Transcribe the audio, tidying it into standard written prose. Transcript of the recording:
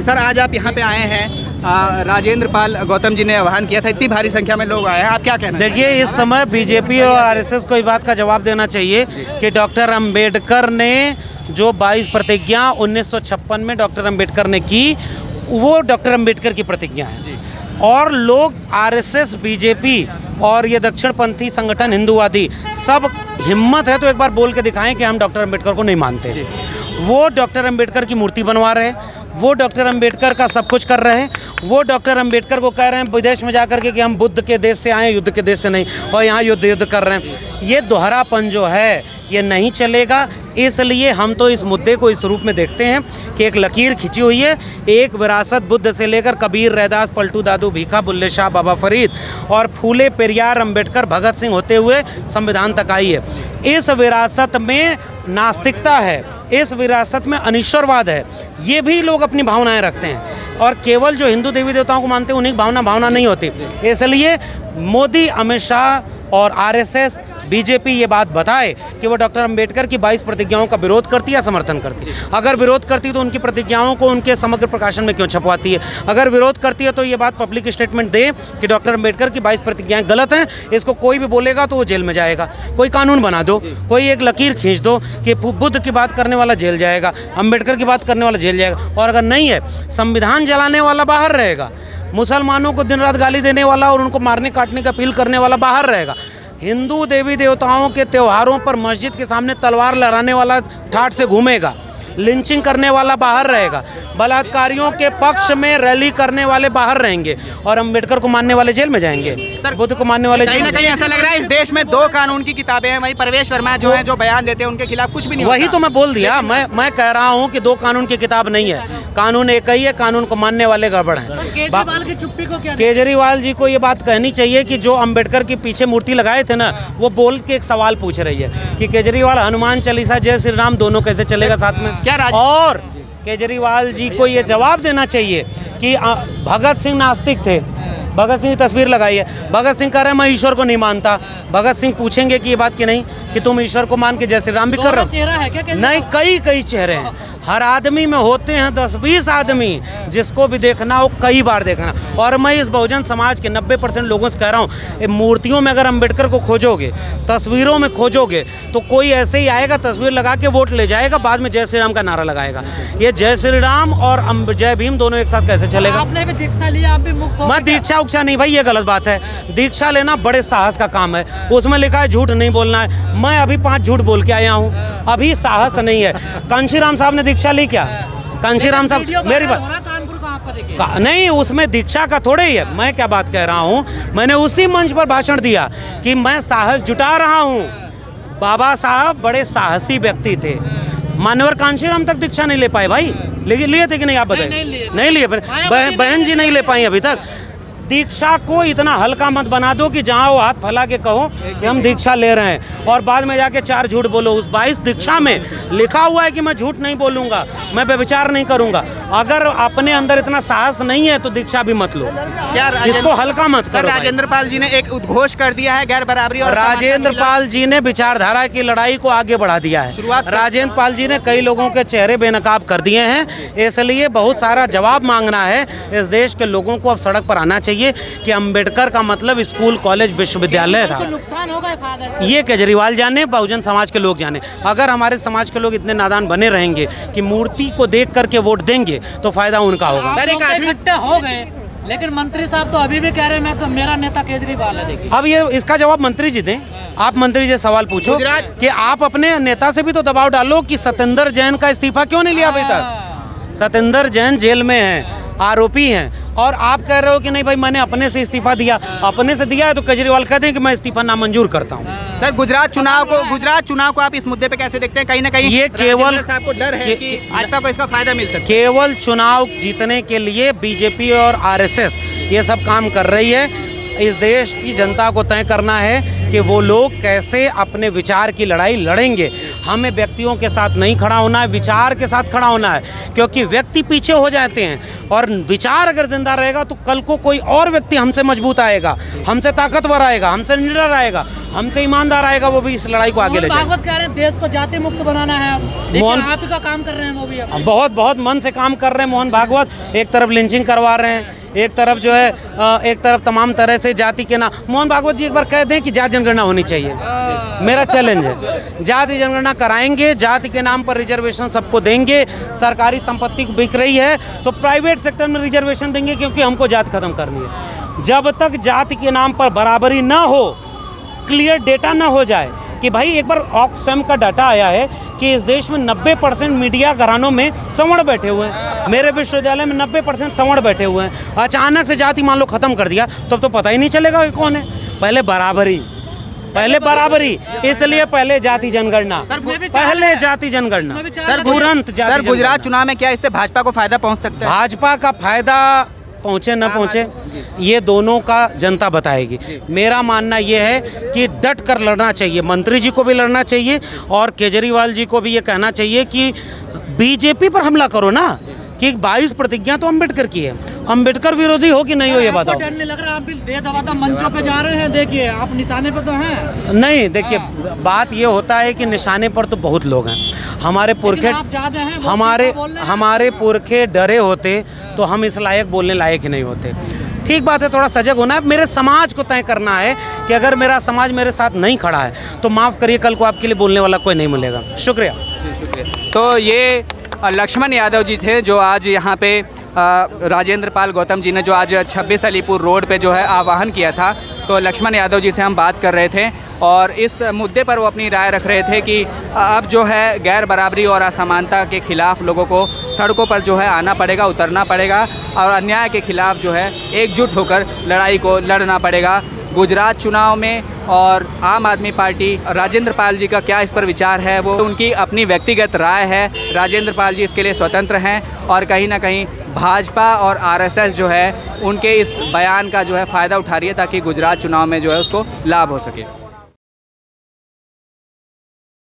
Sir आज आप यहाँ पे आए हैं, राजेंद्र पाल गौतम जी ने आह्वान किया था, इतनी भारी संख्या में लोग आए हैं, आप क्या कहना? देखिए, इस समय बीजेपी और आरएसएस को इस बात का जवाब देना चाहिए कि डॉक्टर अंबेडकर ने जो 22 प्रतिज्ञा 1956 में डॉक्टर अंबेडकर ने की, वो डॉक्टर अंबेडकर की प्रतिज्ञा है। और लोग आरएसएस, बीजेपी और ये दक्षिणपंथी संगठन हिंदूवादी सब हिम्मत है तो एक बार बोल के दिखाएं कि हम डॉक्टर अंबेडकर को नहीं मानते। वो डॉक्टर अंबेडकर की मूर्ति बनवा रहे हैं, वो डॉक्टर अंबेडकर का सब कुछ कर रहे हैं, वो डॉक्टर अंबेडकर को कह रहे हैं विदेश में जाकर के कि हम बुद्ध के देश से आए, युद्ध के देश से नहीं, और यहाँ युद्ध कर रहे हैं। ये दोहरापन जो है ये नहीं चलेगा। इसलिए हम तो इस मुद्दे को इस रूप में देखते हैं कि एक लकीर खिंची हुई है, एक विरासत बुद्ध से लेकर कबीर, रैदास, पलटू दादू, भीखा, बुल्ले शाह, बाबा फरीद और फूले, पेरियार, अंबेडकर, भगत सिंह होते हुए संविधान तक आई है। इस विरासत में नास्तिकता है, इस विरासत में अनिश्वरवाद है, ये भी लोग अपनी भावनाएं रखते हैं और केवल जो हिंदू देवी देवताओं को मानते हैं उन्हीं की भावना नहीं होती। इसलिए मोदी, अमित शाह और आरएसएस, बीजेपी ये बात बताए कि वो डॉक्टर अंबेडकर की 22 प्रतिज्ञाओं का विरोध करती है या समर्थन करती है। अगर विरोध करती तो उनकी प्रतिज्ञाओं को उनके समग्र प्रकाशन में क्यों छपवाती है? अगर विरोध करती है तो ये बात पब्लिक स्टेटमेंट दे कि डॉक्टर अंबेडकर की 22 प्रतिज्ञाएं गलत हैं। इसको कोई भी बोलेगा तो वो जेल में जाएगा। कोई कानून बना दो, कोई एक लकीर खींच दो कि बुद्ध की बात करने वाला जेल जाएगा, अंबेडकर की बात करने वाला जेल जाएगा। और अगर नहीं है, संविधान जलाने वाला बाहर रहेगा, मुसलमानों को दिन रात गाली देने वाला और उनको मारने काटने का अपील करने वाला बाहर रहेगा, हिंदू देवी देवताओं के त्योहारों पर मस्जिद के सामने तलवार लहराने वाला ठाठ से घूमेगा, लिंचिंग करने वाला बाहर रहेगा, बलात्कारियों के पक्ष में रैली करने वाले बाहर रहेंगे और अंबेडकर को मानने वाले जेल में जाएंगे, बुद्ध को मानने वाले कहीं ना कहीं ऐसा लग रहा है इस देश में 2 कानून की किताबें हैं। वही परवेश वर्मा जो है, जो बयान देते हैं उनके खिलाफ कुछ भी नहीं वही तो मैं बोल दिया। मैं कह रहा हूँ कि 2 कानून की किताब नहीं है, कानून एक ही है, कानून को मानने वाले गड़बड़ हैं। केजरीवाल की चुप्पी को क्या? केजरीवाल जी को ये बात कहनी चाहिए कि जो अंबेडकर के पीछे मूर्ति लगाए थे ना, वो बोल के एक सवाल पूछ रही है कि केजरीवाल हनुमान चालीसा, जय श्री राम दोनों कैसे चलेगा साथ में? और केजरीवाल जी को ये जवाब देना चाहिए कि भगत सिंह नास्तिक थे, भगत सिंह की तस्वीर लगाई है, भगत सिंह कह रहे हैं मैं ईश्वर को नहीं मानता। भगत सिंह पूछेंगे कि ये बात की नहीं कि तुम ईश्वर को मान के जय श्री राम भी कर रहे हो? चेहरा है क्या? नहीं, कई चेहरे हैं। हर आदमी में होते हैं 10-20 आदमी, जिसको भी देखना हो कई बार देखना। और मैं इस बहुजन समाज के 90% लोगों से कह रहा हूँ, मूर्तियों में अगर अंबेडकर को खोजोगे, तस्वीरों में खोजोगे, तो कोई ऐसे ही आएगा, तस्वीर लगा के वोट ले जाएगा, बाद में जय श्री राम का नारा लगाएगा। ये जय श्री राम और जय भीम दोनों एक साथ कैसे चलेगा? आपने भी दीक्षा लिया, आप भी मुक्त हो? मैं दीक्षा उक्षा नहीं भाई, ये गलत बात है। दीक्षा लेना बड़े साहस का काम है, उसमें लिखा है झूठ नहीं बोलना है। मैं अभी 5 झूठ बोल के आया हूँ, अभी साहस नहीं है। कांशीराम साहब ने दीक्षा ली क्या? कांशीराम साहब मेरी बात नहीं, उसमें दीक्षा का थोड़े ही है। मैं क्या बात कह रहा हूँ, मैंने उसी मंच पर भाषण दिया कि मैं साहस जुटा रहा हूँ। बाबा साहब बड़े साहसी व्यक्ति थे, मान्यवर कांशीराम तक दीक्षा नहीं ले पाए भाई। लेकिन लिए थे कि नहीं आप बताइए? नहीं लिए, बहन जी नहीं ले पाई अभी तक। दीक्षा को इतना हल्का मत बना दो कि जहाँ वो हाथ फैला के कहो कि हम दीक्षा ले रहे हैं और बाद में जाके 4 झूठ बोलो। उस 22 दीक्षा में लिखा हुआ है कि मैं झूठ नहीं बोलूँगा, मैं व्यभिचार नहीं करूँगा। अगर अपने अंदर इतना साहस नहीं है तो दीक्षा भी मत लो, इसको हल्का मत करो। राजेंद्र पाल जी ने एक उद्घोष कर दिया है गैर बराबरी, और राजेंद्र पाल जी ने विचारधारा की लड़ाई को आगे बढ़ा दिया है। राजेंद्र पाल जी ने कई लोगों के चेहरे बेनकाब कर दिए हैं, इसलिए बहुत सारा जवाब मांगना है। इस देश के लोगों को अब सड़क पर आना चाहिए कि अंबेडकर का मतलब स्कूल, कॉलेज, विश्वविद्यालय था। नुकसान होगा ये केजरीवाल जाने, बहुजन समाज के लोग जाने। अगर हमारे समाज के लोग इतने नादान बने रहेंगे कि मूर्ति को देख करके वोट देंगे तो फायदा उनका होगा। इकट्ठे हो गए, लेकिन मंत्री साहब तो अभी भी कह रहे हैं मैं तो, मेरा नेता केजरीवाल है। देखिए अब ये इसका जवाब मंत्री जी दें। आप मंत्री जी सवाल पूछो कि आप अपने नेता से भी तो दबाव डालो कि सत्येंद्र जैन का इस्तीफा क्यों नहीं लिया अभी तक? सत्येंद्र जैन जेल में हैं, आरोपी हैं, और आप कह रहे हो कि नहीं भाई मैंने अपने से इस्तीफा दिया। अपने से दिया है तो केजरीवाल कहते हैं कि मैं इस्तीफा नामंजूर करता हूँ। सर गुजरात चुनाव को आप इस मुद्दे पे कैसे देखते हैं? कहीं ना कहीं ये केवल साहब को डर है कि भाजपा को इसका फायदा मिल सकता है। केवल चुनाव जीतने के लिए बीजेपी और आरएसएस ये सब काम कर रही है। इस देश की जनता को तय करना है कि वो लोग कैसे अपने विचार की लड़ाई लड़ेंगे। हमें व्यक्तियों के साथ नहीं खड़ा होना है, विचार के साथ खड़ा होना है, क्योंकि व्यक्ति पीछे हो जाते हैं और विचार अगर जिंदा रहेगा तो कल को कोई और व्यक्ति हमसे मजबूत आएगा, हमसे ताकतवर आएगा, हमसे निडर आएगा हमसे ईमानदार आएगा वो भी इस लड़ाई को आगे ले जाएगा। भागवत कह रहे हैं देश को जाति मुक्त बनाना है, देखिए आप ही का काम कर रहे हैं वो भी अब। बहुत बहुत मन से काम कर रहे हैं मोहन भागवत। एक तरफ लिंचिंग करवा रहे हैं, एक तरफ जो है एक तरफ तमाम तरह से जाति के नाम। मोहन भागवत जी एक बार कह दें कि जाति जनगणना होनी चाहिए, मेरा चैलेंज है। जाति जनगणना कराएंगे, जाति के नाम पर रिजर्वेशन सबको देंगे। सरकारी संपत्ति बिक रही है तो प्राइवेट सेक्टर में रिजर्वेशन देंगे, क्योंकि हमको जाति खत्म करनी है। जब तक जाति के नाम पर बराबरी ना हो, क्लियर डेटा ना हो जाए कि भाई एक बार ऑक्सफैम का डाटा आया है कि इस देश में 90% मीडिया घरानों में सवर्ण बैठे हुए हैं। मेरे विश्वविद्यालय में 90% सवर्ण बैठे हुए हैं। अचानक से जाति मान लो खत्म कर दिया तब तो पता ही नहीं चलेगा कि कौन है। पहले बराबरी, इसलिए पहले जाति जनगणना, पहले जाति जनगणना, तुरंत जाति सर गुजरात चुनाव में क्या इससे भाजपा को फायदा पहुंच सकता है? भाजपा का फायदा पहुँचे न पहुँचे ये दोनों का जनता बताएगी। मेरा मानना ये है कि डट कर लड़ना चाहिए। मंत्री जी को भी लड़ना चाहिए और केजरीवाल जी को भी ये कहना चाहिए कि बीजेपी पर हमला करो ना, कि 22 प्रतिज्ञा तो अम्बेडकर की है। अम्बेडकर विरोधी हो कि नहीं हो ये बताओ। डर नहीं लग रहा? आप भी दे दबाता मंचों पे जा रहे हैं, देखिए आप निशाने पे तो हैं। नहीं, देखिए बात ये होता है कि निशाने पर तो बहुत लोग हैं। हमारे पुरखे डरे होते तो हम इस लायक बोलने लायक ही नहीं होते। ठीक बात है, थोड़ा सजग होना है। मेरे समाज को तय करना है कि अगर मेरा समाज मेरे साथ नहीं खड़ा है तो माफ़ करिए, कल को आपके लिए बोलने वाला कोई नहीं मिलेगा। शुक्रिया। तो ये लक्ष्मण यादव जी थे जो आज यहाँ पे राजेंद्र पाल गौतम जी ने जो आज 26 अलीपुर रोड पे जो है आह्वान किया था, तो लक्ष्मण यादव जी से हम बात कर रहे थे और इस मुद्दे पर वो अपनी राय रख रहे थे कि अब जो है गैर बराबरी और असमानता के खिलाफ लोगों को सड़कों पर जो है आना पड़ेगा, उतरना पड़ेगा और अन्याय के खिलाफ जो है एकजुट होकर लड़ाई को लड़ना पड़ेगा। गुजरात चुनाव में और आम आदमी पार्टी राजेंद्र पाल जी का क्या इस पर विचार है, वो उनकी अपनी व्यक्तिगत राय है। राजेंद्र पाल जी इसके लिए स्वतंत्र हैं और कहीं ना कहीं भाजपा और आरएसएस जो है उनके इस बयान का जो है फ़ायदा उठा रही है ताकि गुजरात चुनाव में जो है उसको लाभ हो सके।